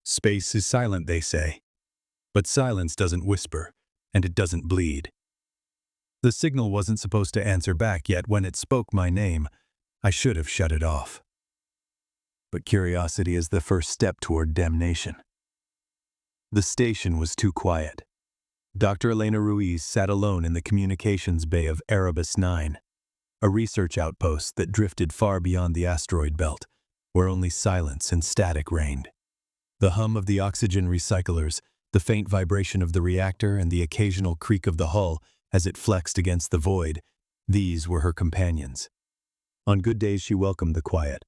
Space is silent, they say. But silence doesn't whisper, and it doesn't bleed. The signal wasn't supposed to answer back, yet when it spoke my name, I should have shut it off. But curiosity is the first step toward damnation. The station was too quiet. Dr. Elena Ruiz sat alone in the communications bay of Erebus 9, a research outpost that drifted far beyond the asteroid belt, where only silence and static reigned. The hum of the oxygen recyclers, the faint vibration of the reactor, and the occasional creak of the hull as it flexed against the void, these were her companions. On good days she welcomed the quiet.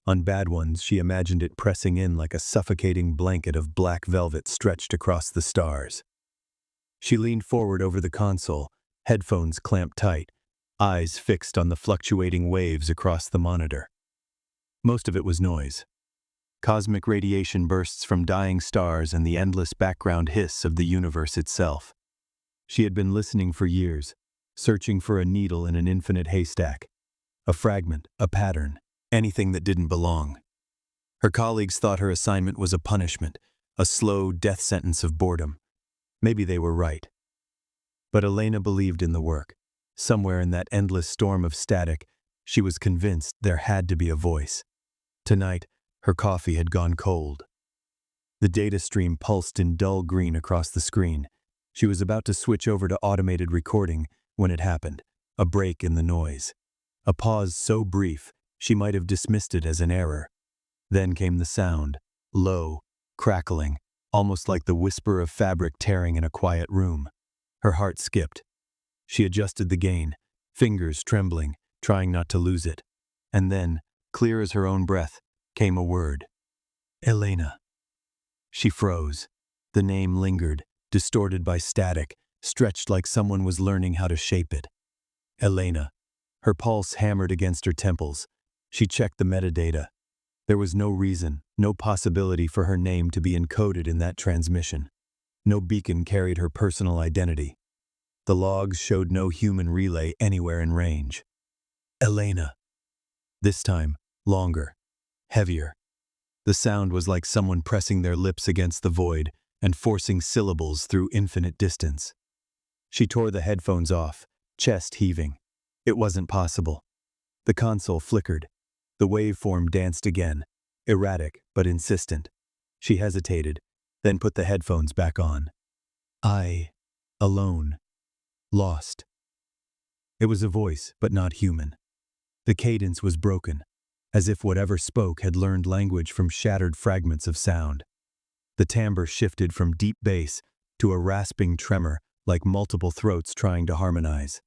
On bad ones she imagined it pressing in like a suffocating blanket of black velvet stretched across the stars. She leaned forward over the console, headphones clamped tight, eyes fixed on the fluctuating waves across the monitor. Most of it was noise. Cosmic radiation bursts from dying stars and the endless background hiss of the universe itself. She had been listening for years, searching for a needle in an infinite haystack, a fragment, a pattern, anything that didn't belong. Her colleagues thought her assignment was a punishment, a slow death sentence of boredom. Maybe they were right. But Elena believed in the work. Somewhere in that endless storm of static, she was convinced there had to be a voice. Tonight, her coffee had gone cold. The data stream pulsed in dull green across the screen. She was about to switch over to automated recording when it happened, a break in the noise. A pause so brief, she might have dismissed it as an error. Then came the sound, low, crackling, almost like the whisper of fabric tearing in a quiet room. Her heart skipped. She adjusted the gain, fingers trembling, trying not to lose it. And then, clear as her own breath, came a word. Elena. She froze. The name lingered, distorted by static, stretched like someone was learning how to shape it. Elena. Her pulse hammered against her temples. She checked the metadata. There was no reason, no possibility for her name to be encoded in that transmission. No beacon carried her personal identity. The logs showed no human relay anywhere in range. Elena. This time, longer, heavier. The sound was like someone pressing their lips against the void and forcing syllables through infinite distance. She tore the headphones off, chest heaving. It wasn't possible. The console flickered. The waveform danced again, erratic but insistent. She hesitated, then put the headphones back on. I, alone, lost. It was a voice, but not human. The cadence was broken, as if whatever spoke had learned language from shattered fragments of sound. The timbre shifted from deep bass to a rasping tremor, like multiple throats trying to harmonize.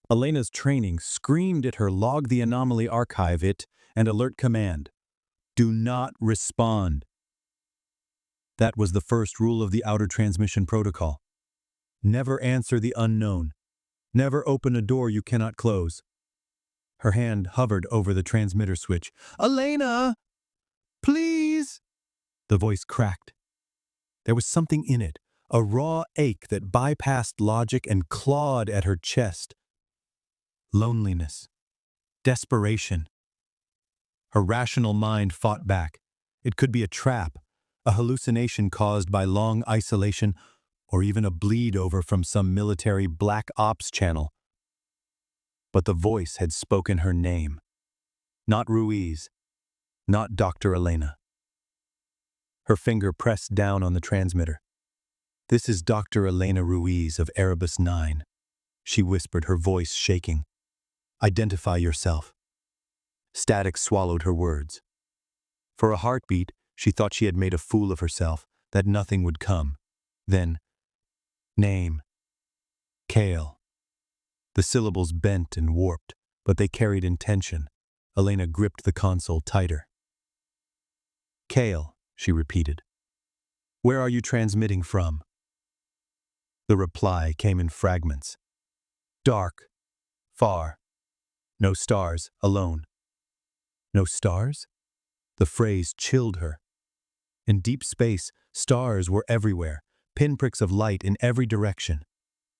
Elena's training screamed at her log the anomaly, archive it, and alert command. Do not respond. That was the first rule of the outer transmission protocol. Never answer the unknown. Never open a door you cannot close. Her hand hovered over the transmitter switch. Elena! Please! The voice cracked. There was something in it, a raw ache that bypassed logic and clawed at her chest. Loneliness. Desperation. Her rational mind fought back. It could be a trap, a hallucination caused by long isolation, or even a bleed over from some military black ops channel. But the voice had spoken her name. Not Ruiz. Not Dr. Elena. Her finger pressed down on the transmitter. This is Dr. Elena Ruiz of Erebus 9, she whispered, her voice shaking. Identify yourself. Static swallowed her words. For a heartbeat, she thought she had made a fool of herself, that nothing would come. Then, name. Kale. The syllables bent and warped, but they carried intention. Elena gripped the console tighter. Kale, she repeated. Where are you transmitting from? The reply came in fragments. Dark. Far. No stars, alone. No stars? The phrase chilled her. In deep space, stars were everywhere, pinpricks of light in every direction.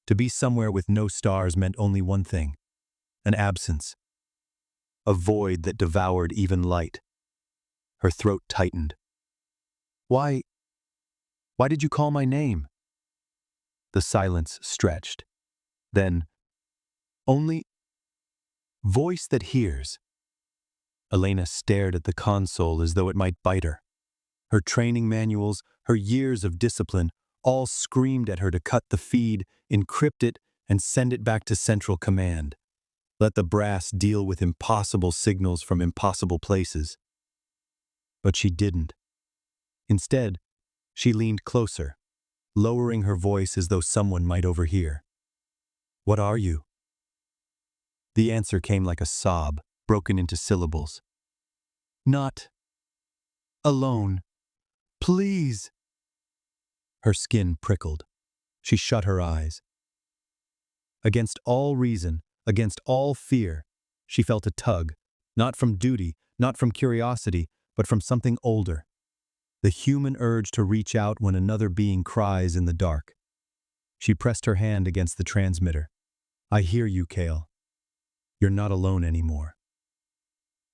To be somewhere with no stars meant only one thing: an absence. A void that devoured even light. Her throat tightened. Why Why did you call my name? The silence stretched. Then, only voice that hears. Elena stared at the console as though it might bite her. Her training manuals, her years of discipline, all screamed at her to cut the feed, encrypt it, and send it back to Central Command. Let the brass deal with impossible signals from impossible places. But she didn't. Instead, she leaned closer, lowering her voice as though someone might overhear. What are you? The answer came like a sob, broken into syllables. Not alone. Please. Her skin prickled. She shut her eyes. Against all reason, against all fear, she felt a tug, not from duty, not from curiosity, but from something older. The human urge to reach out when another being cries in the dark. She pressed her hand against the transmitter. I hear you, Kale. You're not alone anymore.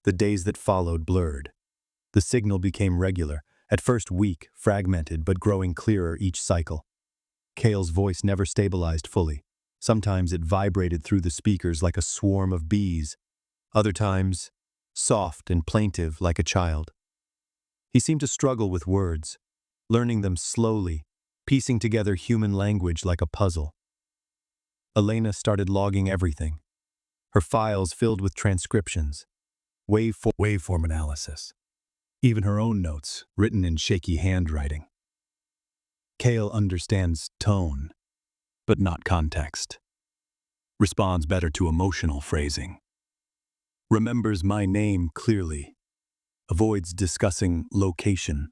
The days that followed blurred. The signal became regular, at first weak, fragmented, but growing clearer each cycle. Kale's voice never stabilized fully. Sometimes it vibrated through the speakers like a swarm of bees. Other times, soft and plaintive like a child. He seemed to struggle with words, learning them slowly, piecing together human language like a puzzle. Elena started logging everything. Her files filled with transcriptions, waveform analysis, even her own notes, written in shaky handwriting. Kale understands tone, but not context. Responds better to emotional phrasing. Remembers my name clearly. Avoids discussing location.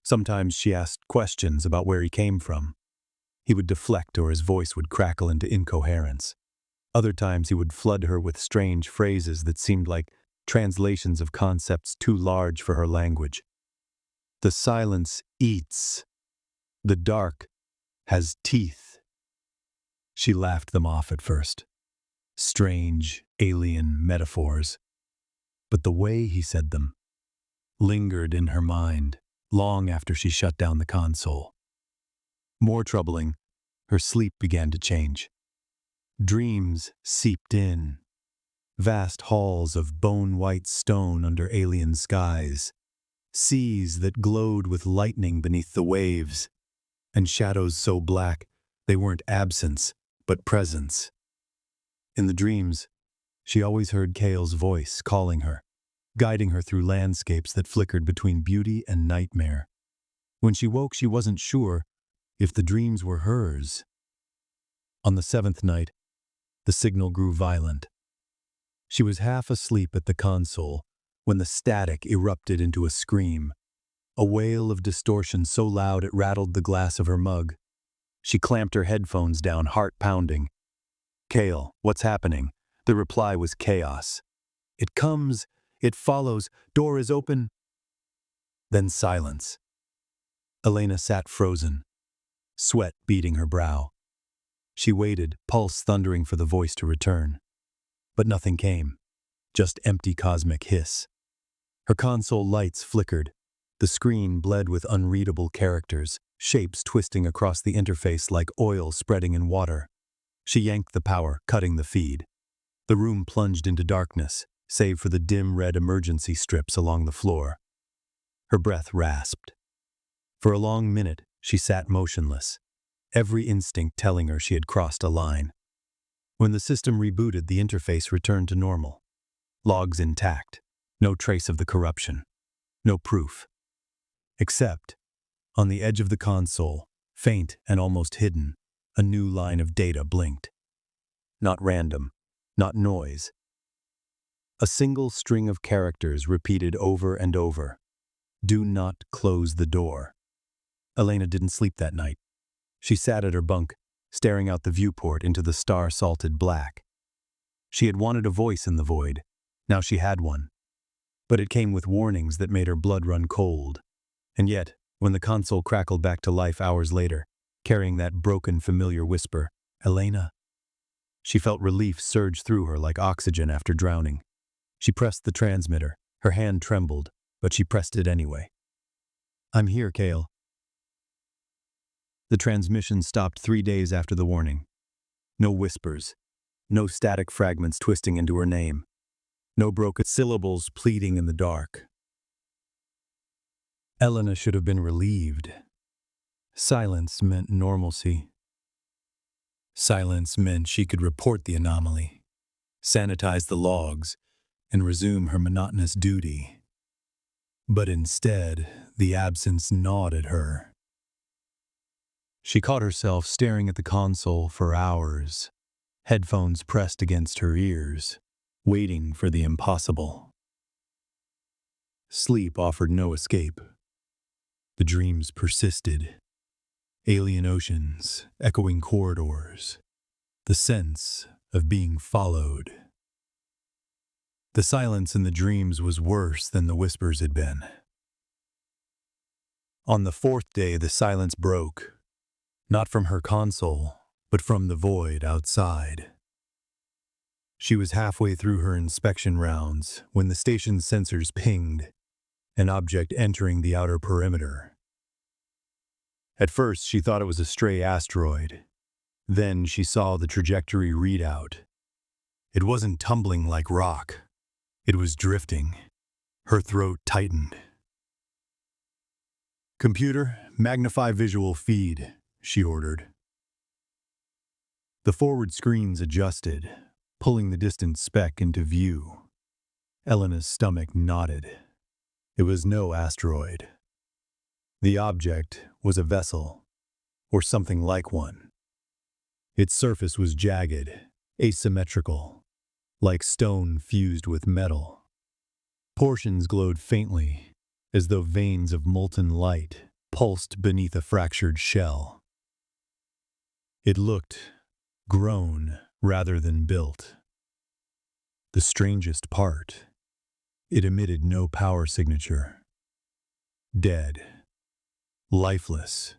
Sometimes she asked questions about where he came from. He would deflect or his voice would crackle into incoherence. Other times he would flood her with strange phrases that seemed like translations of concepts too large for her language. The silence eats. The dark has teeth. She laughed them off at first. Strange, alien metaphors. But the way he said them lingered in her mind long after she shut down the console. More troubling, her sleep began to change. Dreams seeped in. Vast halls of bone-white stone under alien skies. Seas that glowed with lightning beneath the waves. And shadows so black they weren't absence, but presence. In the dreams, she always heard Kale's voice calling her, guiding her through landscapes that flickered between beauty and nightmare. When she woke, she wasn't sure if the dreams were hers. On the 7th night, the signal grew violent. She was half asleep at the console when the static erupted into a scream, a wail of distortion so loud it rattled the glass of her mug. She clamped her headphones down, heart pounding. Kale, what's happening? The reply was chaos. It comes, it follows, door is open. Then silence. Elena sat frozen, sweat beading her brow. She waited, pulse thundering for the voice to return. But nothing came, just empty cosmic hiss. Her console lights flickered. The screen bled with unreadable characters, shapes twisting across the interface like oil spreading in water. She yanked the power, cutting the feed. The room plunged into darkness, save for the dim red emergency strips along the floor. Her breath rasped. For a long minute, she sat motionless, every instinct telling her she had crossed a line. When the system rebooted, the interface returned to normal. Logs intact, no trace of the corruption, no proof. Except, on the edge of the console, faint and almost hidden, a new line of data blinked. Not random, not noise. A single string of characters repeated over and over. Do not close the door. Elena didn't sleep that night. She sat at her bunk, staring out the viewport into the star-salted black. She had wanted a voice in the void. Now she had one. But it came with warnings that made her blood run cold. And yet, when the console crackled back to life hours later, carrying that broken, familiar whisper, Elena, she felt relief surge through her like oxygen after drowning. She pressed the transmitter. Her hand trembled, but she pressed it anyway. I'm here, Kale. The transmission stopped 3 days after the warning. No whispers, no static fragments twisting into her name, no broken syllables pleading in the dark. Elena should have been relieved. Silence meant normalcy. Silence meant she could report the anomaly, sanitize the logs, and resume her monotonous duty. But instead, the absence gnawed at her. She caught herself staring at the console for hours, headphones pressed against her ears, waiting for the impossible. Sleep offered no escape. The dreams persisted. Alien oceans, echoing corridors, the sense of being followed. The silence in the dreams was worse than the whispers had been. On the 4th day, the silence broke, not from her console, but from the void outside. She was halfway through her inspection rounds when the station's sensors pinged, an object entering the outer perimeter. At first, she thought it was a stray asteroid. Then she saw the trajectory readout. It wasn't tumbling like rock. It was drifting. Her throat tightened. "Computer, magnify visual feed," she ordered. The forward screens adjusted, pulling the distant speck into view. Elena's stomach knotted. It was no asteroid. The object was a vessel, or something like one. Its surface was jagged, asymmetrical, like stone fused with metal. Portions glowed faintly, as though veins of molten light pulsed beneath a fractured shell. It looked grown rather than built. The strangest part, it emitted no power signature. Dead. Lifeless,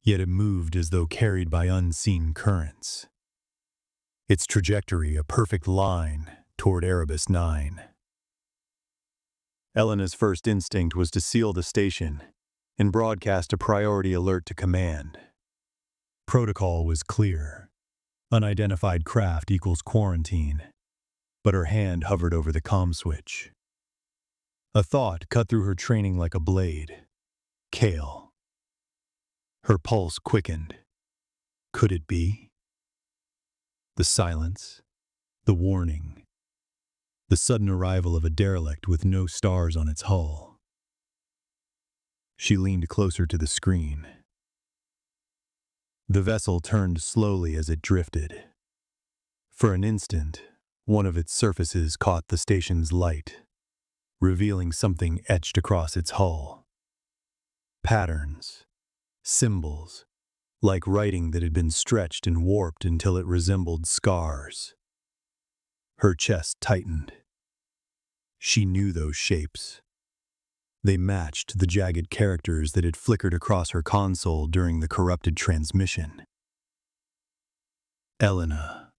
yet it moved as though carried by unseen currents. Its trajectory a perfect line toward Erebus 9. Elena's first instinct was to seal the station and broadcast a priority alert to command. Protocol was clear. Unidentified craft equals quarantine, but her hand hovered over the comm switch. A thought cut through her training like a blade. Kale. Her pulse quickened. Could it be? The silence, the warning, the sudden arrival of a derelict with no stars on its hull. She leaned closer to the screen. The vessel turned slowly as it drifted. For an instant, one of its surfaces caught the station's light, revealing something etched across its hull. Patterns. Symbols, like writing that had been stretched and warped until it resembled scars. Her chest tightened. She knew those shapes. They matched the jagged characters that had flickered across her console during the corrupted transmission. Elena.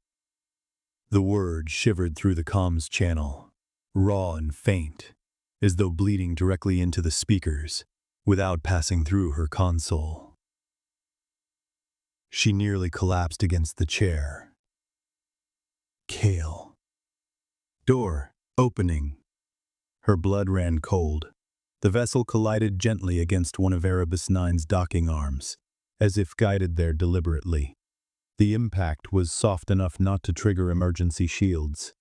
The word shivered through the comms channel, raw and faint, as though bleeding directly into the speakers, without passing through her console. She nearly collapsed against the chair. Kale. Door opening. Her blood ran cold. The vessel collided gently against one of Erebus 9's docking arms, as if guided there deliberately. The impact was soft enough not to trigger emergency shields.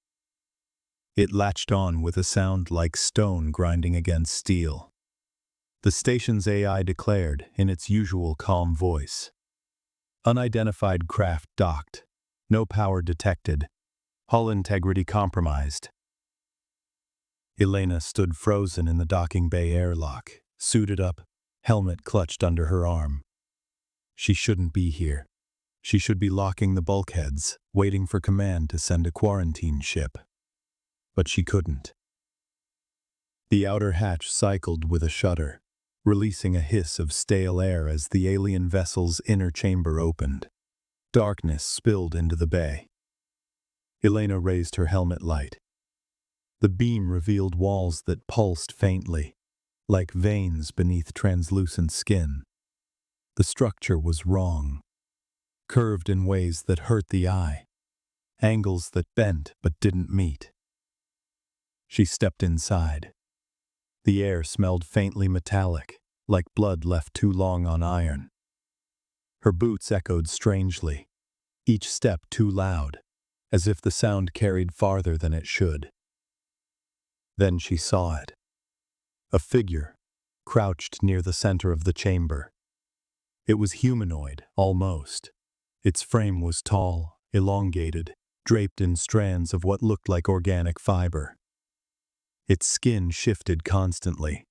It latched on with a sound like stone grinding against steel. The station's AI declared in its usual calm voice. Unidentified craft docked. No power detected. Hull integrity compromised. Elena stood frozen in the docking bay airlock, suited up, helmet clutched under her arm. She shouldn't be here. She should be locking the bulkheads, waiting for command to send a quarantine ship. But she couldn't. The outer hatch cycled with a shudder, releasing a hiss of stale air as the alien vessel's inner chamber opened. Darkness spilled into the bay. Elena raised her helmet light. The beam revealed walls that pulsed faintly, like veins beneath translucent skin. The structure was wrong, curved in ways that hurt the eye, angles that bent but didn't meet. She stepped inside. The air smelled faintly metallic, like blood left too long on iron. Her boots echoed strangely, each step too loud, as if the sound carried farther than it should. Then she saw it. A figure, crouched near the center of the chamber. It was humanoid, almost. Its frame was tall, elongated, draped in strands of what looked like organic fiber. Its skin shifted constantly,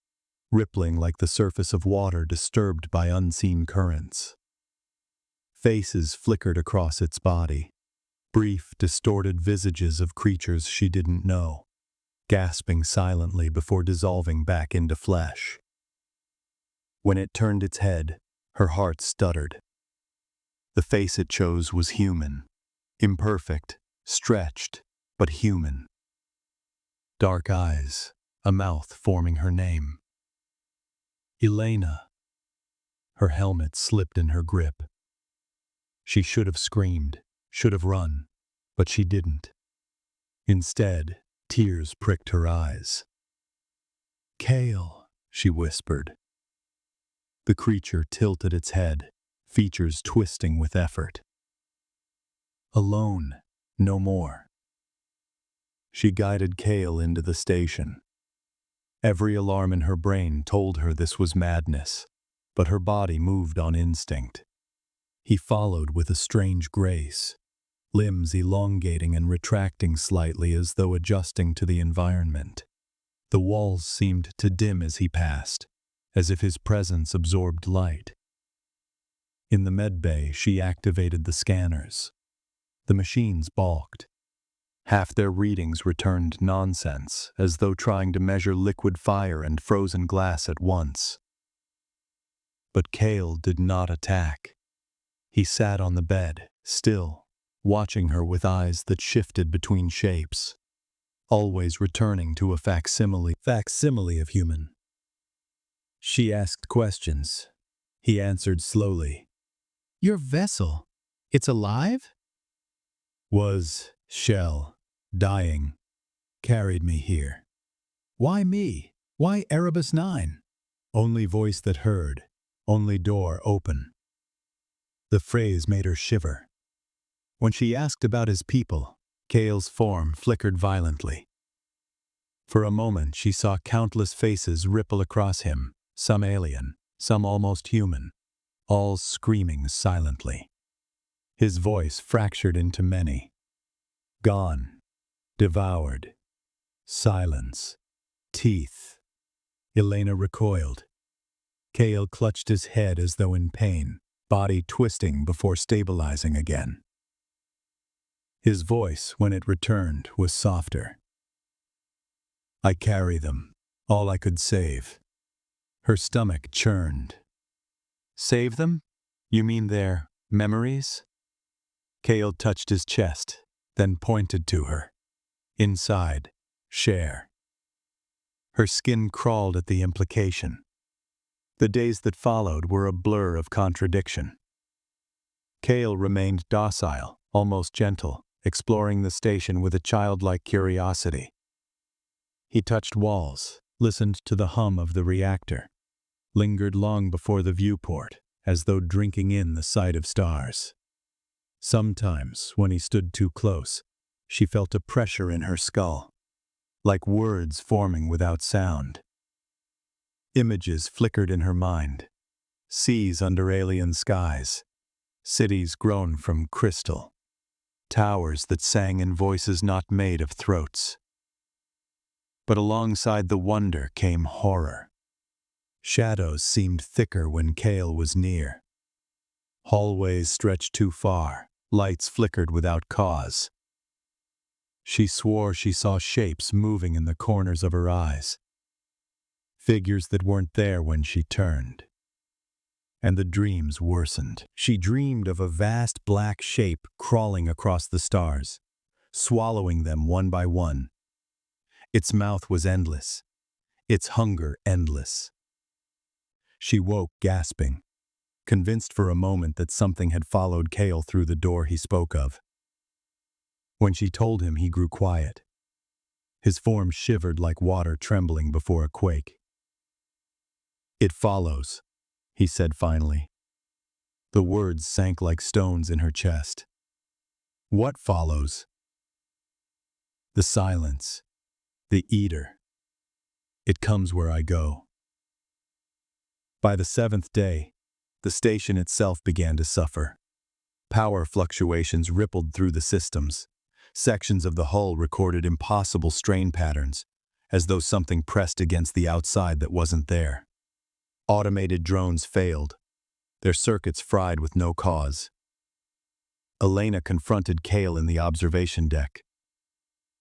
rippling like the surface of water disturbed by unseen currents. Faces flickered across its body, brief, distorted visages of creatures she didn't know, gasping silently before dissolving back into flesh. When it turned its head, her heart stuttered. The face it chose was human, imperfect, stretched, but human. Dark eyes, a mouth forming her name. Elena. Her helmet slipped in her grip. She should have screamed, should have run, but she didn't. Instead, tears pricked her eyes. "Kale," she whispered. The creature tilted its head, features twisting with effort. Alone, no more. She guided Kale into the station. Every alarm in her brain told her this was madness, but her body moved on instinct. He followed with a strange grace, limbs elongating and retracting slightly as though adjusting to the environment. The walls seemed to dim as he passed, as if his presence absorbed light. In the medbay, she activated the scanners. The machines balked. Half their readings returned nonsense, as though trying to measure liquid fire and frozen glass at once. But Kale did not attack. He sat on the bed, still, watching her with eyes that shifted between shapes, always returning to a facsimile of human. She asked questions. He answered slowly. "Your vessel, it's alive?" "Was, shell, dying, carried me here." "Why me? Why Erebus 9? Only voice that heard, only door open." The phrase made her shiver. When she asked about his people, Kale's form flickered violently. For a moment she saw countless faces ripple across him, some alien, some almost human, all screaming silently. His voice fractured into many. Gone, devoured, silence, teeth. Elena recoiled. Kale clutched his head as though in pain, body twisting before stabilizing again. His voice, when it returned, was softer. "I carry them, all I could save." Her stomach churned. "Save them? You mean their memories?" Kale touched his chest, then pointed to her. Inside, share. Her skin crawled at the implication. The days that followed were a blur of contradiction. Kale remained docile, almost gentle, exploring the station with a childlike curiosity. He touched walls, listened to the hum of the reactor, lingered long before the viewport, as though drinking in the sight of stars. Sometimes, when he stood too close, she felt a pressure in her skull, like words forming without sound. Images flickered in her mind. Seas under alien skies, cities grown from crystal, towers that sang in voices not made of throats. But alongside the wonder came horror. Shadows seemed thicker when Kale was near. Hallways stretched too far, lights flickered without cause. She swore she saw shapes moving in the corners of her eyes, figures that weren't there when she turned. And the dreams worsened. She dreamed of a vast black shape crawling across the stars, swallowing them one by one. Its mouth was endless, its hunger endless. She woke gasping. convinced for a moment that something had followed Cale through the door he spoke of. When she told him, he grew quiet. His form shivered like water trembling before a quake. "It follows," he said finally. The words sank like stones in her chest. "What follows?" "The silence. The eater. It comes where I go." By the 7th day, the station itself began to suffer. Power fluctuations rippled through the systems. Sections of the hull recorded impossible strain patterns, as though something pressed against the outside that wasn't there. Automated drones failed, their circuits fried with no cause. Elena confronted Cale in the observation deck.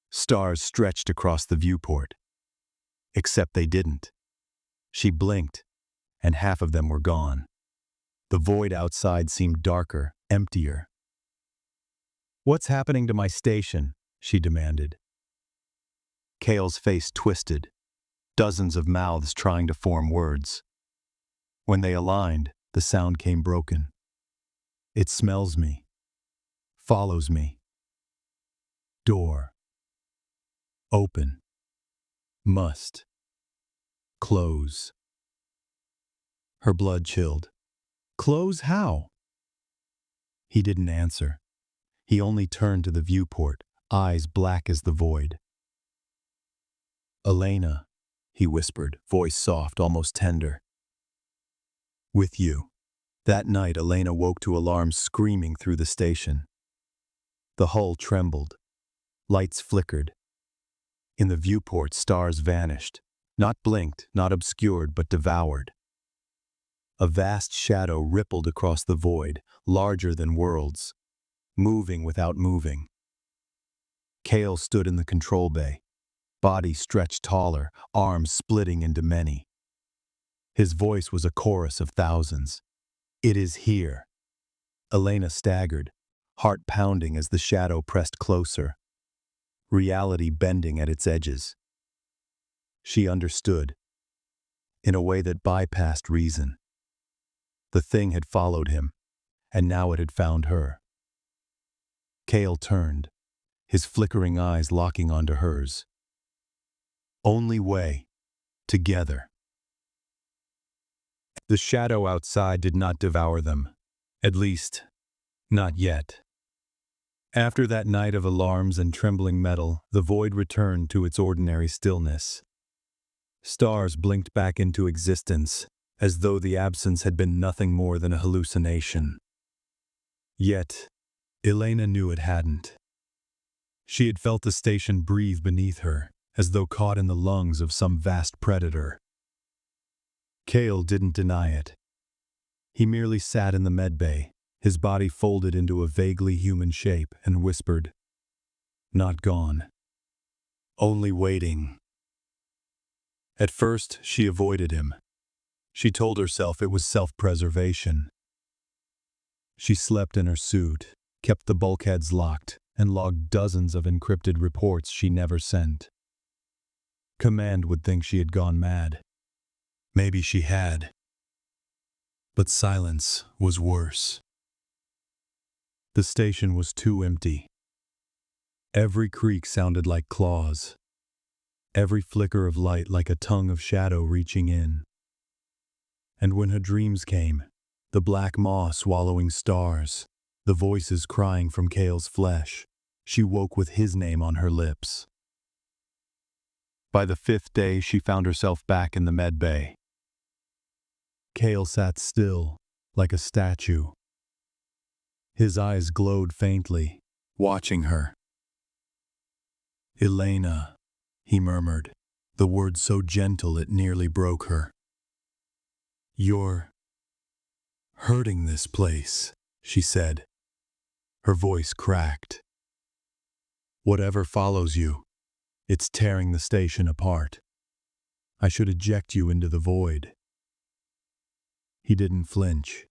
Stars stretched across the viewport. Except they didn't. She blinked, and half of them were gone. The void outside seemed darker, emptier. "What's happening to my station?" she demanded. Cale's face twisted, dozens of mouths trying to form words. When they aligned, the sound came broken. "It smells me. Follows me. Door. Open. Must. Close." Her blood chilled. "Close how?" He didn't answer. He only turned to the viewport, eyes black as the void. "Elena," he whispered, voice soft, almost tender. "With you." That night, Elena woke to alarms screaming through the station. The hull trembled. Lights flickered. In the viewport, stars vanished. Not blinked, not obscured, but devoured. A vast shadow rippled across the void, larger than worlds, moving without moving. Cale stood in the control bay, body stretched taller, arms splitting into many. His voice was a chorus of thousands. "It is here." Elena staggered, heart pounding as the shadow pressed closer, reality bending at its edges. She understood, in a way that bypassed reason. The thing had followed him, and now it had found her. Cale turned, his flickering eyes locking onto hers. Only way, together. The shadow outside did not devour them, at least, not yet. After that night of alarms and trembling metal, the void returned to its ordinary stillness. Stars blinked back into existence, as though the absence had been nothing more than a hallucination. Yet, Elena knew it hadn't. She had felt the station breathe beneath her, as though caught in the lungs of some vast predator. Cale didn't deny it. He merely sat in the medbay, his body folded into a vaguely human shape, and whispered, "Not gone. Only waiting." At first, she avoided him. She told herself it was self-preservation. She slept in her suit, kept the bulkheads locked, and logged dozens of encrypted reports she never sent. Command would think she had gone mad. Maybe she had. But silence was worse. The station was too empty. Every creak sounded like claws. Every flicker of light like a tongue of shadow reaching in. And when her dreams came, the black maw swallowing stars, the voices crying from Cale's flesh, she woke with his name on her lips. By the 5th day, she found herself back in the medbay. Cale sat still, like a statue. His eyes glowed faintly, watching her. "Elena," he murmured, the word so gentle it nearly broke her. "You're hurting this place," she said. Her voice cracked. "Whatever follows you, it's tearing the station apart. I should eject you into the void." He didn't flinch.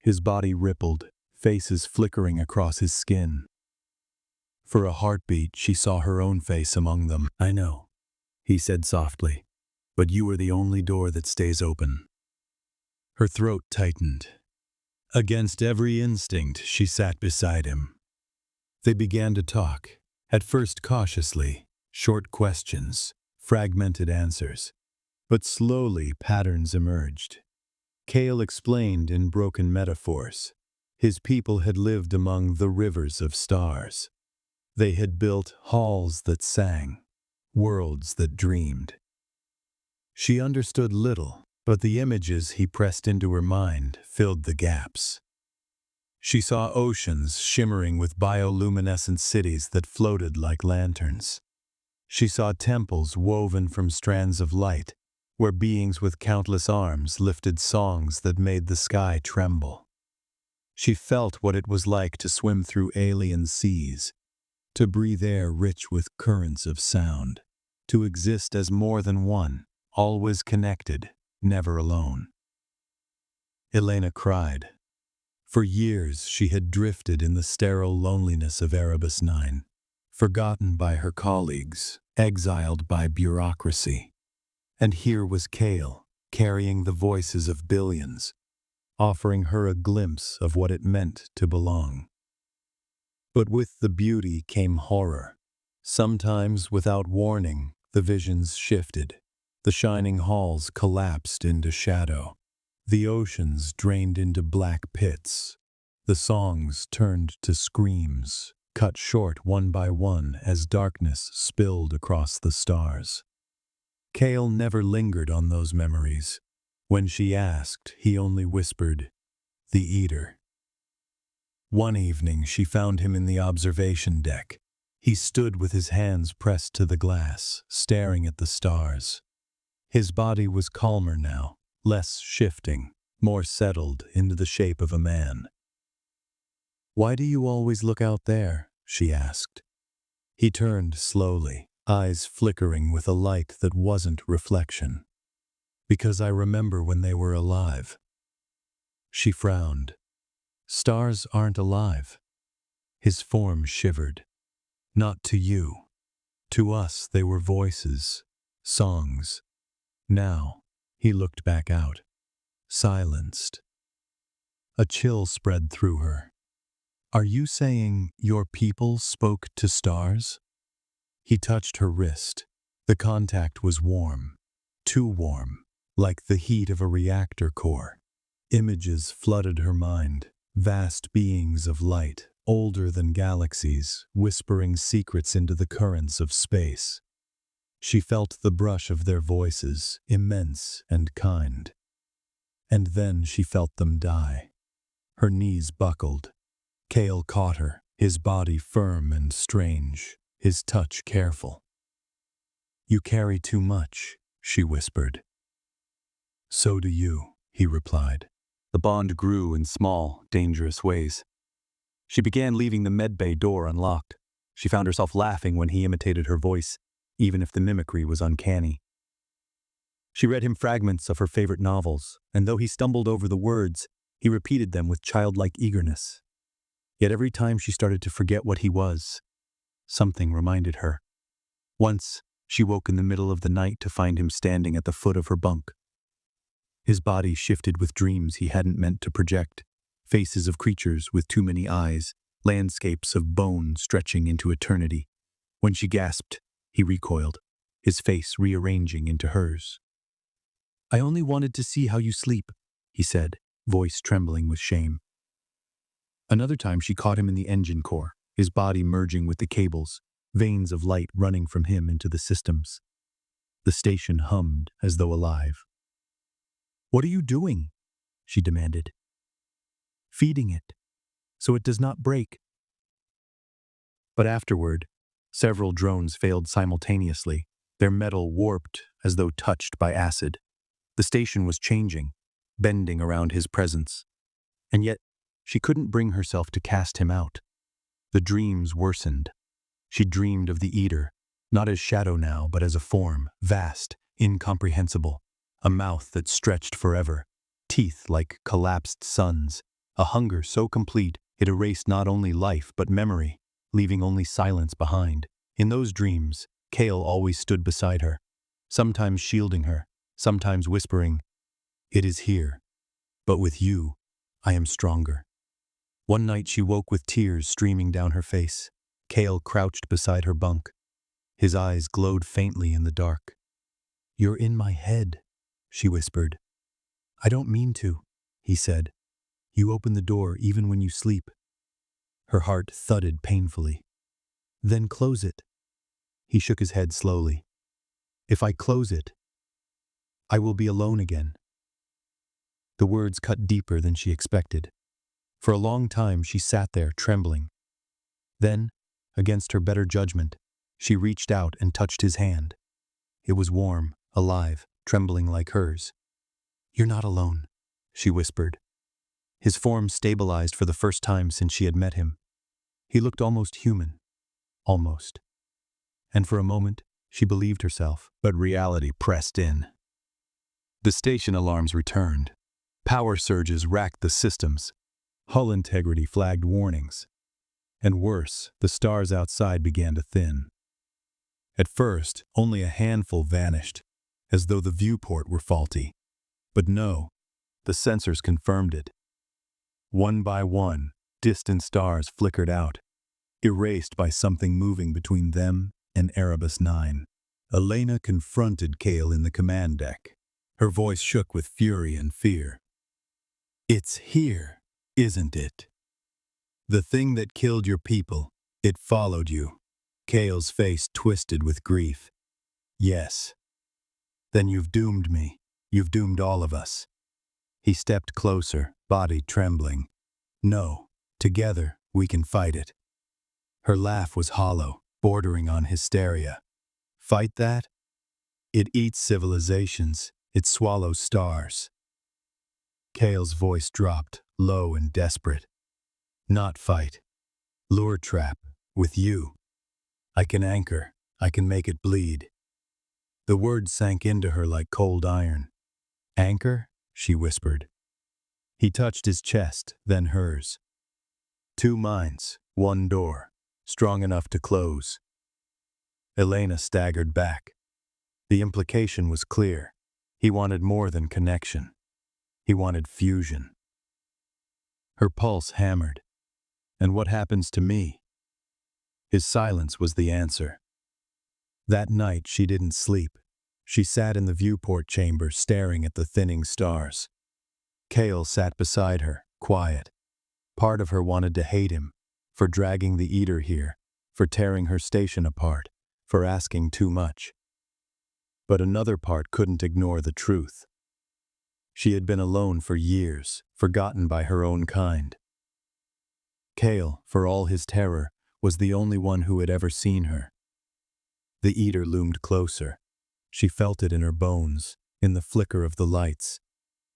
His body rippled, faces flickering across his skin. For a heartbeat, she saw her own face among them. "I know," he said softly, "but you are the only door that stays open." Her throat tightened. Against every instinct, she sat beside him. They began to talk, at first cautiously, short questions, fragmented answers. But slowly patterns emerged. Cale explained in broken metaphors. His people had lived among the rivers of stars. They had built halls that sang, worlds that dreamed. She understood little, but the images he pressed into her mind filled the gaps. She saw oceans shimmering with bioluminescent cities that floated like lanterns. She saw temples woven from strands of light, where beings with countless arms lifted songs that made the sky tremble. She felt what it was like to swim through alien seas, to breathe air rich with currents of sound, to exist as more than one, always connected, never alone. Elena cried. For years she had drifted in the sterile loneliness of Erebus 9, forgotten by her colleagues, exiled by bureaucracy. And here was Cale, carrying the voices of billions, offering her a glimpse of what it meant to belong. But with the beauty came horror. Sometimes, without warning, the visions shifted. The shining halls collapsed into shadow. The oceans drained into black pits. The songs turned to screams, cut short one by one as darkness spilled across the stars. Cale never lingered on those memories. When she asked, he only whispered, "The Eater." One evening she found him in the observation deck. He stood with his hands pressed to the glass, staring at the stars. His body was calmer now, less shifting, more settled into the shape of a man. "Why do you always look out there?" she asked. He turned slowly, eyes flickering with a light that wasn't reflection. "Because I remember when they were alive." She frowned. "Stars aren't alive." His form shivered. "Not to you. To us they were voices, songs. Now," he looked back out, silenced. A chill spread through her. "Are you saying your people spoke to stars?" He touched her wrist. The contact was warm, too warm, like the heat of a reactor core. Images flooded her mind, vast beings of light, older than galaxies, whispering secrets into the currents of space. She felt the brush of their voices, immense and kind. And then she felt them die. Her knees buckled. Cale caught her, his body firm and strange, his touch careful. "You carry too much," she whispered. "So do you," he replied. The bond grew in small, dangerous ways. She began leaving the medbay door unlocked. She found herself laughing when he imitated her voice, even if the mimicry was uncanny. She read him fragments of her favorite novels, and though he stumbled over the words, he repeated them with childlike eagerness. Yet every time she started to forget what he was, something reminded her. Once, she woke in the middle of the night to find him standing at the foot of her bunk. His body shifted with dreams he hadn't meant to project, faces of creatures with too many eyes, landscapes of bone stretching into eternity. When she gasped, he recoiled, his face rearranging into hers. "I only wanted to see how you sleep," he said, voice trembling with shame. Another time she caught him in the engine core, his body merging with the cables, veins of light running from him into the systems. The station hummed as though alive. "What are you doing?" she demanded. "Feeding it, so it does not break." But afterward, several drones failed simultaneously, their metal warped as though touched by acid. The station was changing, bending around his presence. And yet, she couldn't bring herself to cast him out. The dreams worsened. She dreamed of the Eater, not as shadow now, but as a form, vast, incomprehensible, a mouth that stretched forever, teeth like collapsed suns, a hunger so complete it erased not only life but memory, leaving only silence behind. In those dreams, Cale always stood beside her, sometimes shielding her, sometimes whispering, "It is here." But with you, I am stronger. One night she woke with tears streaming down her face. Kale crouched beside her bunk. His eyes glowed faintly in the dark. "You're in my head," she whispered. "I don't mean to," he said. "You open the door even when you sleep." Her heart thudded painfully. "Then close it." He shook his head slowly. "If I close it, I will be alone again." The words cut deeper than she expected. For a long time she sat there, trembling. Then, against her better judgment, she reached out and touched his hand. It was warm, alive, trembling like hers. "You're not alone," she whispered. His form stabilized for the first time since she had met him. He looked almost human. Almost. And for a moment, she believed herself, but reality pressed in. The station alarms returned. Power surges racked the systems. Hull integrity flagged warnings. And worse, the stars outside began to thin. At first, only a handful vanished, as though the viewport were faulty. But no, the sensors confirmed it. One by one, distant stars flickered out, erased by something moving between them and Erebus 9. Elena confronted Kale in the command deck. Her voice shook with fury and fear. "It's here, isn't it? The thing that killed your people, it followed you." Kale's face twisted with grief. "Yes. Then you've doomed me. You've doomed all of us." He stepped closer, body trembling. "No, together we can fight it." Her laugh was hollow, bordering on hysteria. "Fight that? It eats civilizations. It swallows stars." Kale's voice dropped, low and desperate. "Not fight. Lure trap, with you. I can anchor. I can make it bleed." The words sank into her like cold iron. "Anchor?" she whispered. He touched his chest, then hers. "Two minds, one door, strong enough to close." Elena staggered back. The implication was clear. He wanted more than connection. He wanted fusion. Her pulse hammered. "And what happens to me?" His silence was the answer. That night she didn't sleep. She sat in the viewport chamber staring at the thinning stars. Kale sat beside her, quiet. Part of her wanted to hate him, for dragging the Eater here, for tearing her station apart, for asking too much. But another part couldn't ignore the truth. She had been alone for years, forgotten by her own kind. Kale, for all his terror, was the only one who had ever seen her. The Eater loomed closer. She felt it in her bones, in the flicker of the lights,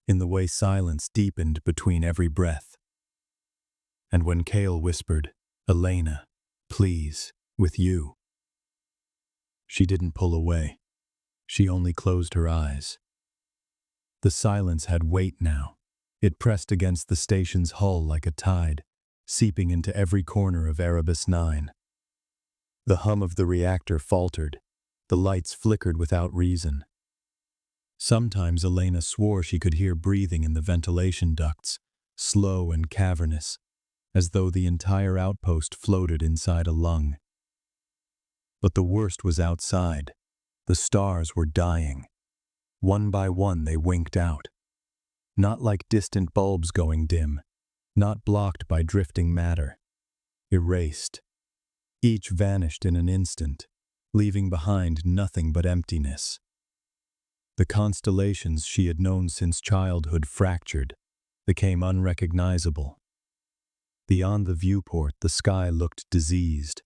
in the way silence deepened between every breath. And when Kale whispered, "Elena, please, with you," she didn't pull away. She only closed her eyes. The silence had weight now. It pressed against the station's hull like a tide, seeping into every corner of Erebus 9. The hum of the reactor faltered. The lights flickered without reason. Sometimes Elena swore she could hear breathing in the ventilation ducts, slow and cavernous, as though the entire outpost floated inside a lung. But the worst was outside. The stars were dying. One by one they winked out. Not like distant bulbs going dim, not blocked by drifting matter. Erased. Each vanished in an instant, leaving behind nothing but emptiness. The constellations she had known since childhood fractured, became unrecognizable. Beyond the viewport, the sky looked diseased.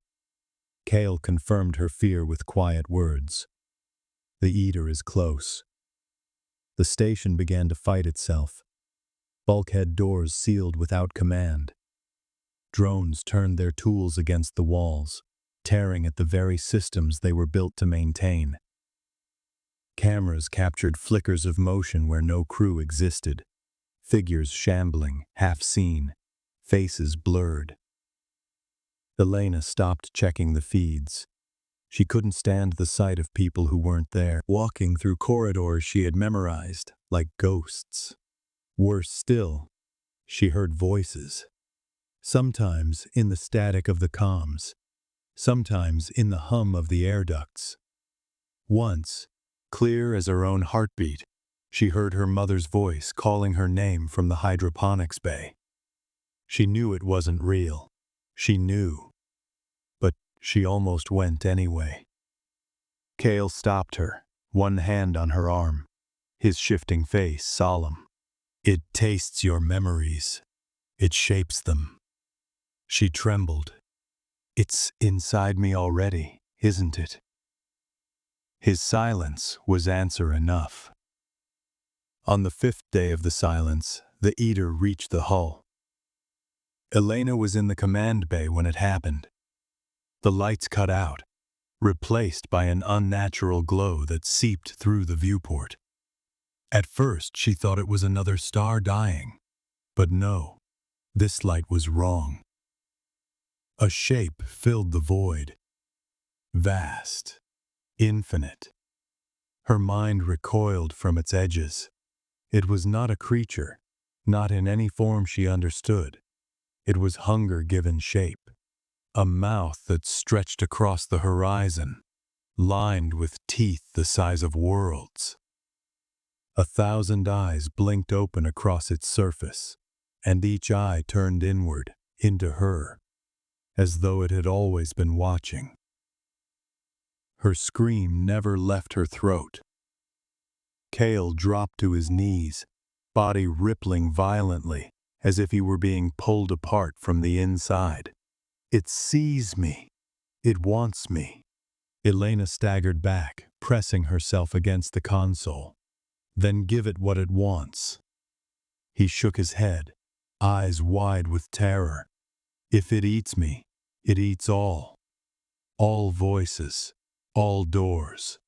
Kale confirmed her fear with quiet words. "The Eater is close." The station began to fight itself. Bulkhead doors sealed without command. Drones turned their tools against the walls, tearing at the very systems they were built to maintain. Cameras captured flickers of motion where no crew existed. Figures shambling, half seen, faces blurred. Elena stopped checking the feeds. She couldn't stand the sight of people who weren't there, walking through corridors she had memorized, like ghosts. Worse still, she heard voices, sometimes in the static of the comms, sometimes in the hum of the air ducts. Once, clear as her own heartbeat, she heard her mother's voice calling her name from the hydroponics bay. She knew it wasn't real. She knew. But she almost went anyway. Cale stopped her, one hand on her arm, his shifting face solemn. It tastes your memories. It shapes them. She trembled. It's inside me already, isn't it? His silence was answer enough. On the 5th day of the silence, the Eater reached the hull. Elena was in the command bay when it happened. The lights cut out, replaced by an unnatural glow that seeped through the viewport. At first, she thought it was another star dying. But no, this light was wrong. A shape filled the void. Vast, infinite. Her mind recoiled from its edges. It was not a creature, not in any form she understood. It was hunger given shape. A mouth that stretched across the horizon, lined with teeth the size of worlds. 1,000 eyes blinked open across its surface, and each eye turned inward, into her, as though it had always been watching. Her scream never left her throat. Cale dropped to his knees, body rippling violently, as if he were being pulled apart from the inside. It sees me. It wants me. Elena staggered back, pressing herself against the console. Then give it what it wants. He shook his head, eyes wide with terror. If it eats me, it eats all. All voices, all doors.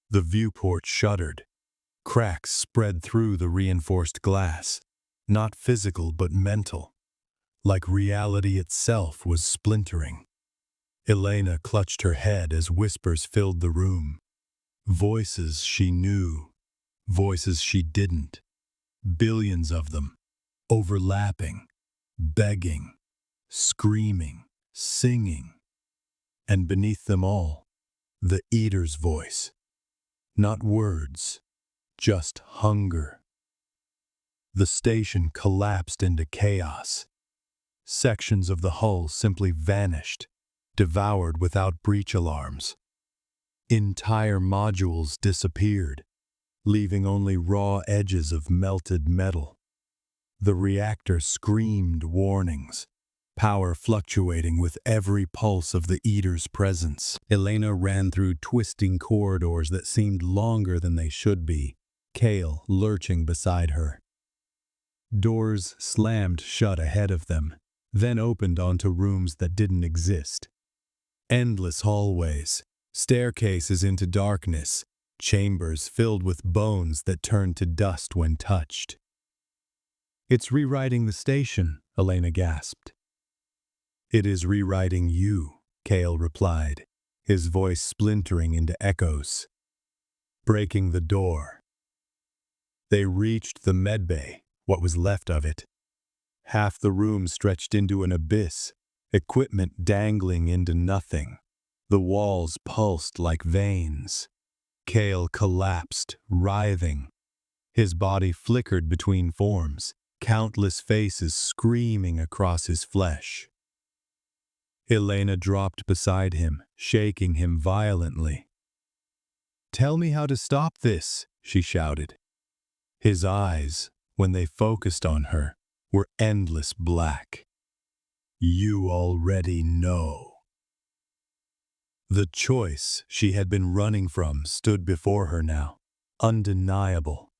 The viewport shuddered. Cracks spread through the reinforced glass, not physical but mental, like reality itself was splintering. Elena clutched her head as whispers filled the room. Voices she knew, voices she didn't. Billions of them, overlapping, begging, screaming, singing. And beneath them all, the Eater's voice. Not words, just hunger. The station collapsed into chaos. Sections of the hull simply vanished, devoured without breach alarms. Entire modules disappeared, leaving only raw edges of melted metal. The reactor screamed warnings, power fluctuating with every pulse of the Eater's presence. Elena ran through twisting corridors that seemed longer than they should be, Cale lurching beside her. Doors slammed shut ahead of them, then opened onto rooms that didn't exist. Endless hallways, staircases into darkness, chambers filled with bones that turned to dust when touched. It's rewriting the station, Elena gasped. It is rewriting you, Cale replied, his voice splintering into echoes. Breaking the door. They reached the medbay, what was left of it. Half the room stretched into an abyss, equipment dangling into nothing. The walls pulsed like veins. Cale collapsed, writhing. His body flickered between forms, countless faces screaming across his flesh. Elena dropped beside him, shaking him violently. "Tell me how to stop this," she shouted. His eyes, when they focused on her, were endless black. "You already know." The choice she had been running from stood before her now, undeniable.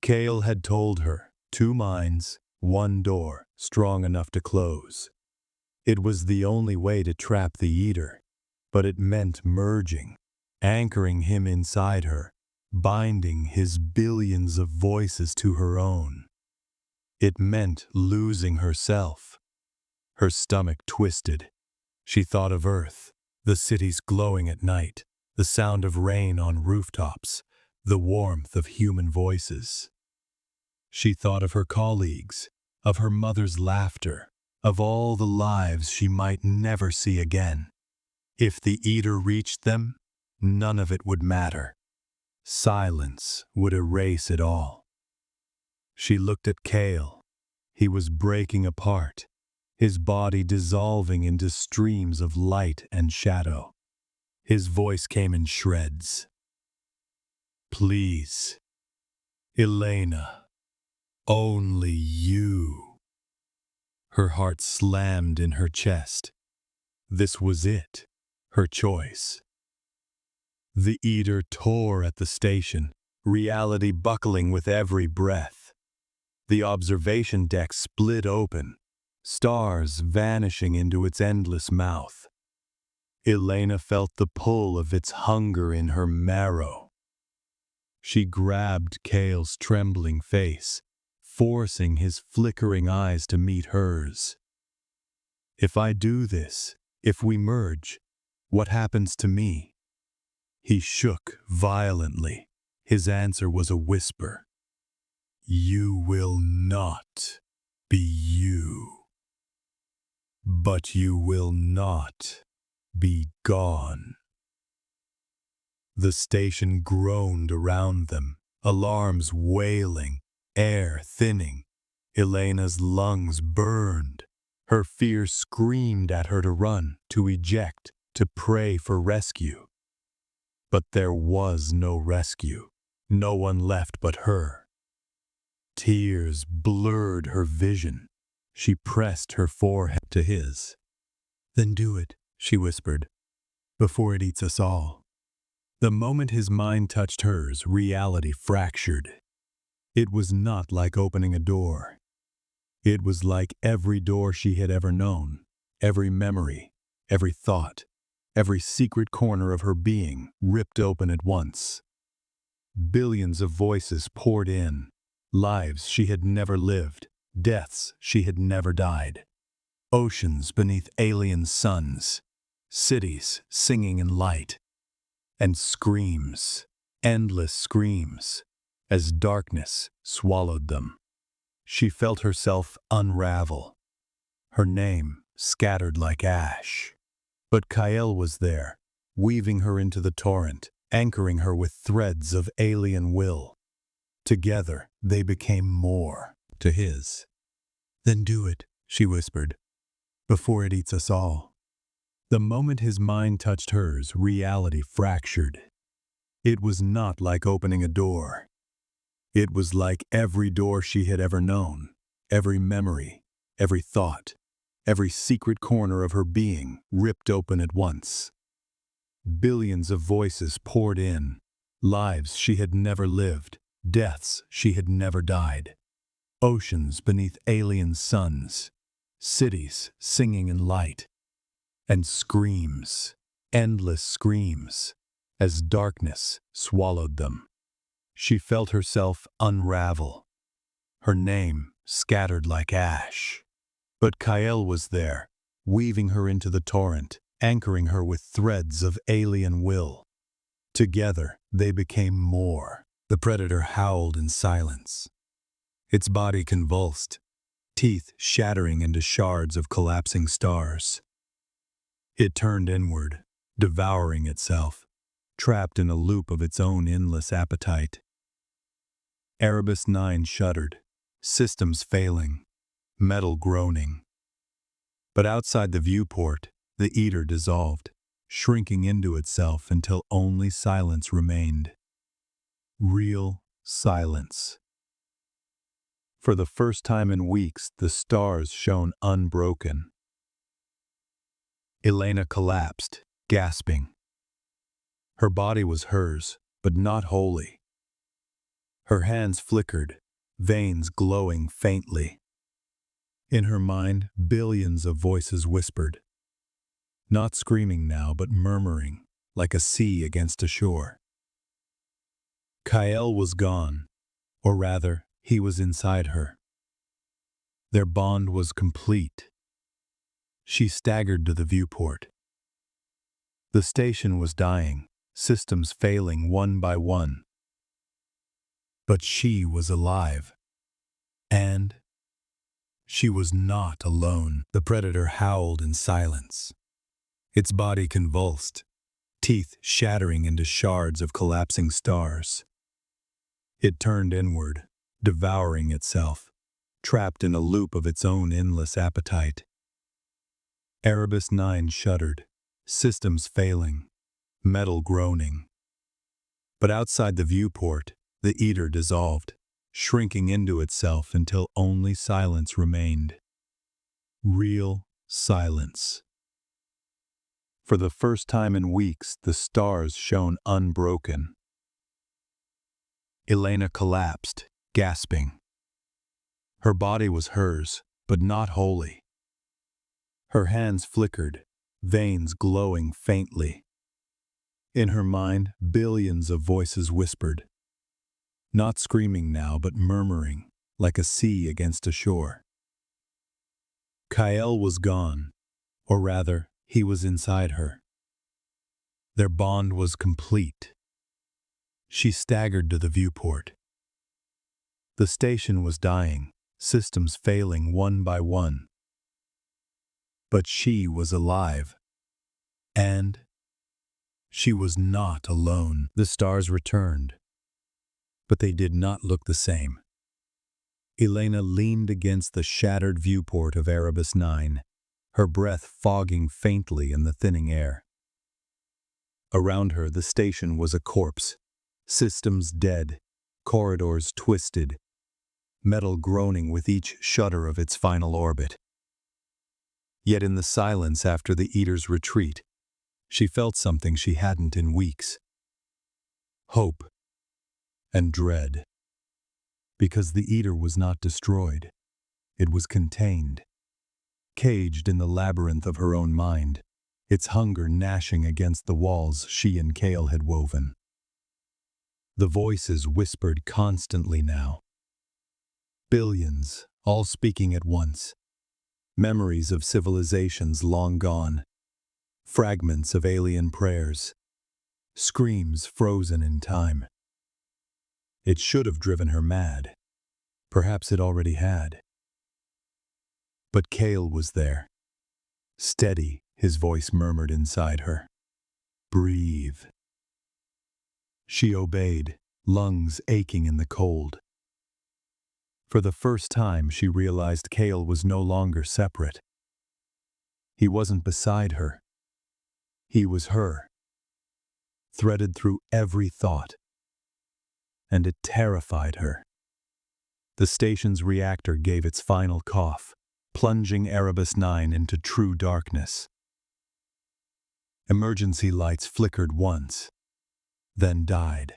Cale had told her, 2 minds, 1 door, strong enough to close. It was the only way to trap the Eater, but it meant merging, anchoring him inside her, binding his billions of voices to her own. It meant losing herself. Her stomach twisted. She thought of Earth, the cities glowing at night, the sound of rain on rooftops, the warmth of human voices. She thought of her colleagues, of her mother's laughter, of all the lives she might never see again. If the eater reached them, none of it would matter. Silence would erase it all. She looked at Cale. He was breaking apart, his body dissolving into streams of light and shadow. His voice came in shreds. Please, Elena, only you. Her heart slammed in her chest. This was it, her choice. The eater tore at the station, reality buckling with every breath. The observation deck split open, stars vanishing into its endless mouth. Elena felt the pull of its hunger in her marrow. She grabbed Cale's trembling face, forcing his flickering eyes to meet hers. If I do this, if we merge, what happens to me? He shook violently. His answer was a whisper. You will not be you. But you will not be gone. The station groaned around them, alarms wailing, air thinning. Elena's lungs burned. Her fear screamed at her to run, to eject, to pray for rescue. But there was no rescue. No one left but her. Tears blurred her vision. She pressed her forehead to his. Then do it, she whispered, before it eats us all. The moment his mind touched hers, reality fractured. It was not like opening a door. It was like every door she had ever known, every memory, every thought, every secret corner of her being ripped open at once. Billions of voices poured in, lives she had never lived, deaths she had never died. Oceans beneath alien suns, cities singing in light, and screams, endless screams, as darkness swallowed them. She felt herself unravel, her name scattered like ash. But Kael was there, weaving her into the torrent, anchoring her with threads of alien will. Together, they became more to his. Then do it, she whispered, before it eats us all. The moment his mind touched hers, reality fractured. It was not like opening a door. It was like every door she had ever known, every memory, every thought, every secret corner of her being ripped open at once. Billions of voices poured in, lives she had never lived, deaths she had never died. Oceans beneath alien suns, cities singing in light, and screams, endless screams, as darkness swallowed them. She felt herself unravel, her name scattered like ash. But Kael was there, weaving her into the torrent, anchoring her with threads of alien will. Together, they became more. The predator howled in silence. Its body convulsed, teeth shattering into shards of collapsing stars. It turned inward, devouring itself, trapped in a loop of its own endless appetite. Erebus 9 shuddered, systems failing, metal groaning. But outside the viewport, the eater dissolved, shrinking into itself until only silence remained. Real silence. For the first time in weeks, the stars shone unbroken. Elena collapsed, gasping. Her body was hers, but not wholly. Her hands flickered, veins glowing faintly. In her mind, billions of voices whispered. Not screaming now, but murmuring, like a sea against a shore. Kael was gone, or rather, he was inside her. Their bond was complete. She staggered to the viewport. The station was dying, systems failing one by one. But she was alive. And she was not alone. The predator howled in silence. Its body convulsed, teeth shattering into shards of collapsing stars. It turned inward, devouring itself, trapped in a loop of its own endless appetite. Erebus 9 shuddered, systems failing, metal groaning. But outside the viewport, the eater dissolved, shrinking into itself until only silence remained. Real silence. For the first time in weeks, the stars shone unbroken. Elena collapsed, gasping. Her body was hers, but not wholly. Her hands flickered, veins glowing faintly. In her mind, billions of voices whispered. Not screaming now, but murmuring, like a sea against a shore. Kael was gone, or rather, he was inside her. Their bond was complete. She staggered to the viewport. The station was dying, systems failing one by one. But she was alive. And she was not alone. The stars returned, but they did not look the same. Elena leaned against the shattered viewport of Erebus 9, her breath fogging faintly in the thinning air. Around her, the station was a corpse, systems dead, corridors twisted, metal groaning with each shudder of its final orbit. Yet in the silence after the Eater's retreat, she felt something she hadn't in weeks. Hope and dread. Because the Eater was not destroyed. It was contained, caged in the labyrinth of her own mind, its hunger gnashing against the walls she and Kael had woven. The voices whispered constantly now. Billions, all speaking at once. Memories of civilizations long gone. Fragments of alien prayers. Screams frozen in time. It should have driven her mad. Perhaps it already had. But Kael was there. Steady, his voice murmured inside her. Breathe. She obeyed, lungs aching in the cold. For the first time, she realized Kael was no longer separate. He wasn't beside her. He was her. Threaded through every thought. And it terrified her. The station's reactor gave its final cough, plunging Erebus 9 into true darkness. Emergency lights flickered once, then died.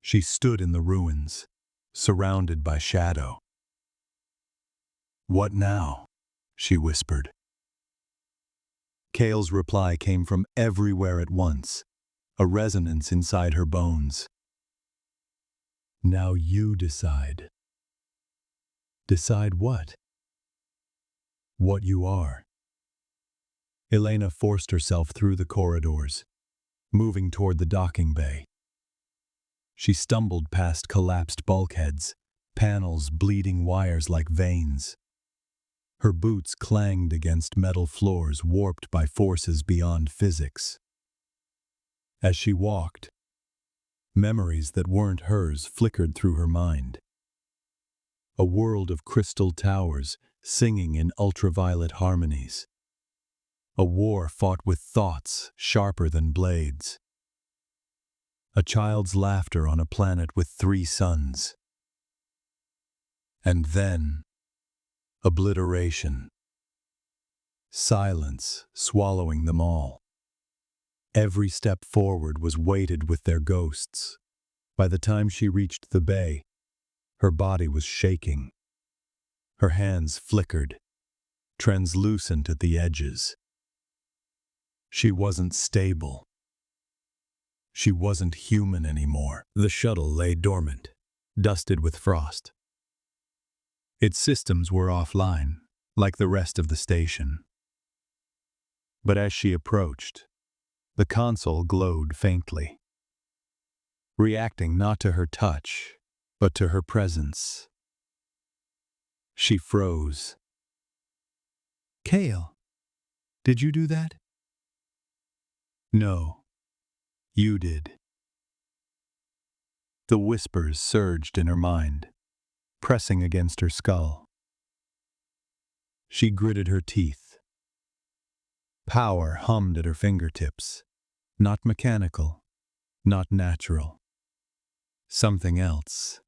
She stood in the ruins, surrounded by shadow. "What now?" she whispered. Kael's reply came from everywhere at once, a resonance inside her bones. "Now you decide." "Decide what?" "What you are." Elena forced herself through the corridors, moving toward the docking bay. She stumbled past collapsed bulkheads, panels bleeding wires like veins. Her boots clanged against metal floors warped by forces beyond physics. As she walked, memories that weren't hers flickered through her mind. A world of crystal towers singing in ultraviolet harmonies. A war fought with thoughts sharper than blades. A child's laughter on a planet with 3 suns. And then, obliteration. Silence swallowing them all. Every step forward was weighted with their ghosts. By the time she reached the bay, her body was shaking. Her hands flickered, translucent at the edges. She wasn't stable. She wasn't human anymore. The shuttle lay dormant, dusted with frost. Its systems were offline, like the rest of the station. But as she approached, the console glowed faintly, reacting not to her touch, but to her presence. She froze. Kale, did you do that? No, you did. The whispers surged in her mind, pressing against her skull. She gritted her teeth. Power hummed at her fingertips. Not mechanical, not natural. Something else.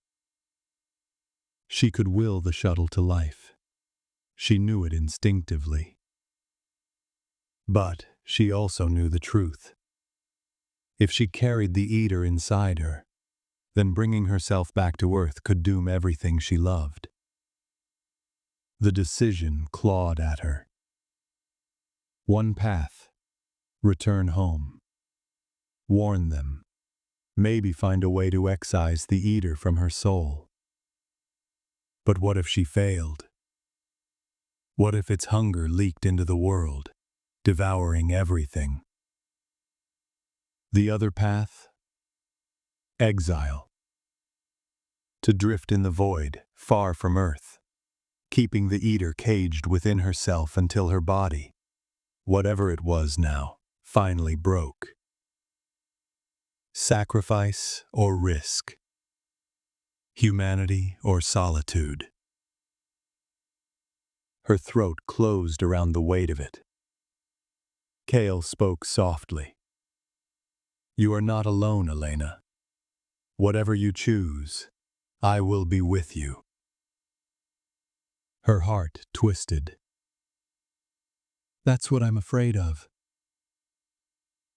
She could will the shuttle to life. She knew it instinctively. But she also knew the truth. If she carried the eater inside her, then bringing herself back to Earth could doom everything she loved. The decision clawed at her. One path: return home. Warn them. Maybe find a way to excise the eater from her soul. But what if she failed? What if its hunger leaked into the world, devouring everything? The other path? Exile. To drift in the void, far from Earth, keeping the eater caged within herself until her body, whatever it was now, finally broke. Sacrifice or risk? Humanity or solitude? Her throat closed around the weight of it. Kale spoke softly. You are not alone, Elena. Whatever you choose, I will be with you. Her heart twisted. That's what I'm afraid of.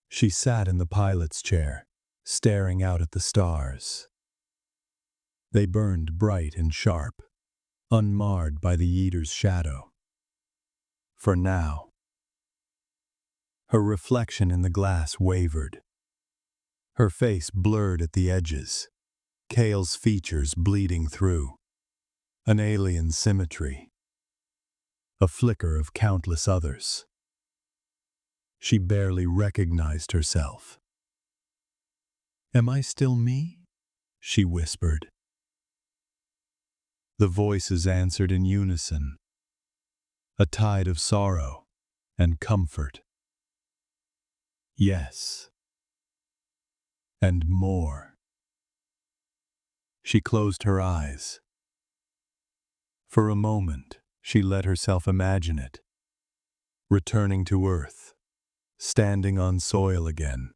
She sat in the pilot's chair, staring out at the stars. They burned bright and sharp, unmarred by the eater's shadow. For now. Her reflection in the glass wavered. Her face blurred at the edges, Kale's features bleeding through. An alien symmetry. A flicker of countless others. She barely recognized herself. Am I still me? She whispered. The voices answered in unison. A tide of sorrow and comfort. Yes. And more. She closed her eyes. For a moment, she let herself imagine it. Returning to Earth, standing on soil again.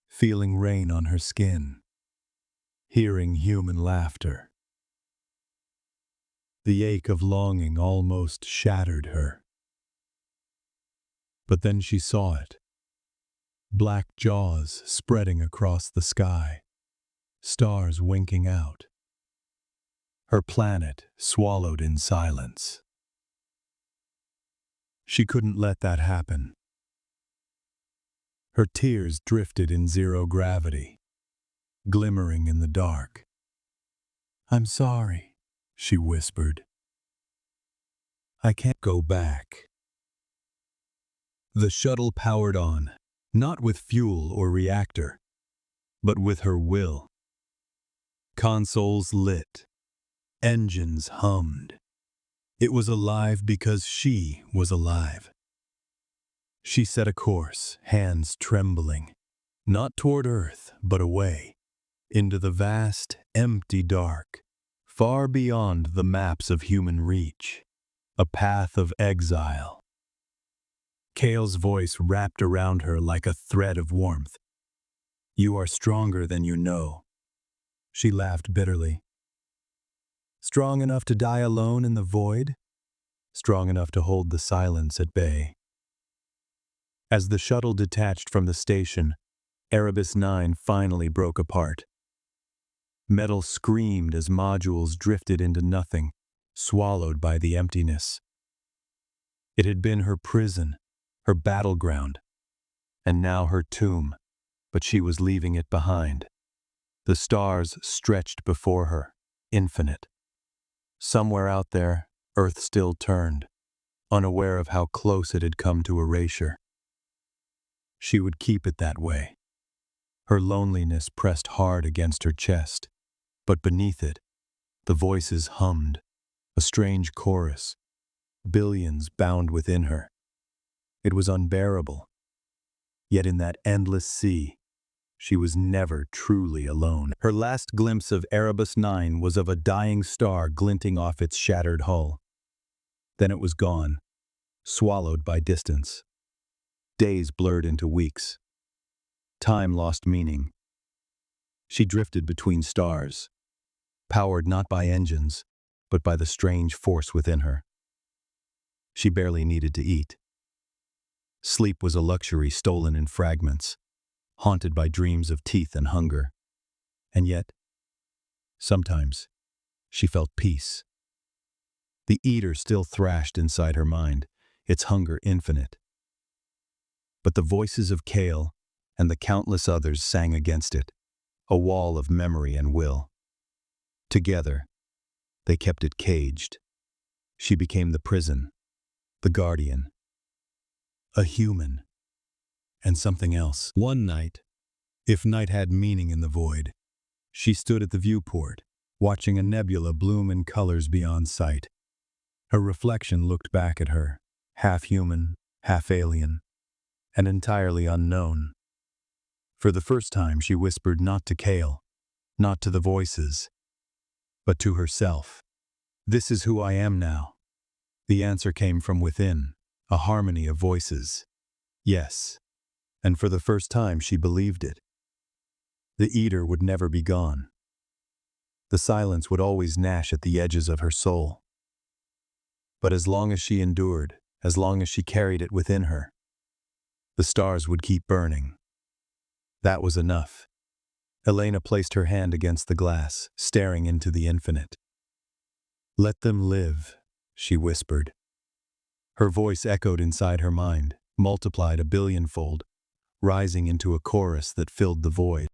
Feeling rain on her skin. Hearing human laughter. The ache of longing almost shattered her. But then she saw it. Black jaws spreading across the sky. Stars winking out. Her planet swallowed in silence. She couldn't let that happen. Her tears drifted in zero gravity, glimmering in the dark. I'm sorry, she whispered. I can't go back. The shuttle powered on, not with fuel or reactor, but with her will. Consoles lit. Engines hummed. It was alive because she was alive. She set a course, hands trembling, not toward Earth, but away, into the vast, empty dark, far beyond the maps of human reach, a path of exile. Kale's voice wrapped around her like a thread of warmth. You are stronger than you know. She laughed bitterly. Strong enough to die alone in the void? Strong enough to hold the silence at bay. As the shuttle detached from the station, Erebus 9 finally broke apart. Metal screamed as modules drifted into nothing, swallowed by the emptiness. It had been her prison, her battleground, and now her tomb, but she was leaving it behind. The stars stretched before her, infinite. Somewhere out there, Earth still turned, unaware of how close it had come to erasure. She would keep it that way. Her loneliness pressed hard against her chest, but beneath it, the voices hummed, A strange chorus, billions bound within her. It was unbearable. Yet in that endless sea, she was never truly alone. Her last glimpse of Erebus 9 was of a dying star glinting off its shattered hull. Then it was gone, swallowed by distance. Days blurred into weeks. Time lost meaning. She drifted between stars, powered not by engines, but by the strange force within her. She barely needed to eat. Sleep was a luxury stolen in fragments, haunted by dreams of teeth and hunger. And yet, sometimes, she felt peace. The eater still thrashed inside her mind, its hunger infinite. But the voices of Kale and the countless others sang against it, a wall of memory and will. Together, they kept it caged. She became the prison, the guardian, a human, and something else. One night, if night had meaning in the void, she stood at the viewport, watching a nebula bloom in colors beyond sight. Her reflection looked back at her, half human, half alien, and entirely unknown. For the first time she whispered not to Kale, not to the voices, but to herself. "This is who I am now." The answer came from within, a harmony of voices. Yes, and for the first time she believed it. The eater would never be gone. The silence would always gnash at the edges of her soul. But as long as she endured, as long as she carried it within her, the stars would keep burning. That was enough. Elena placed her hand against the glass, staring into the infinite. "Let them live," she whispered. Her voice echoed inside her mind, multiplied a billionfold, rising into a chorus that filled the void.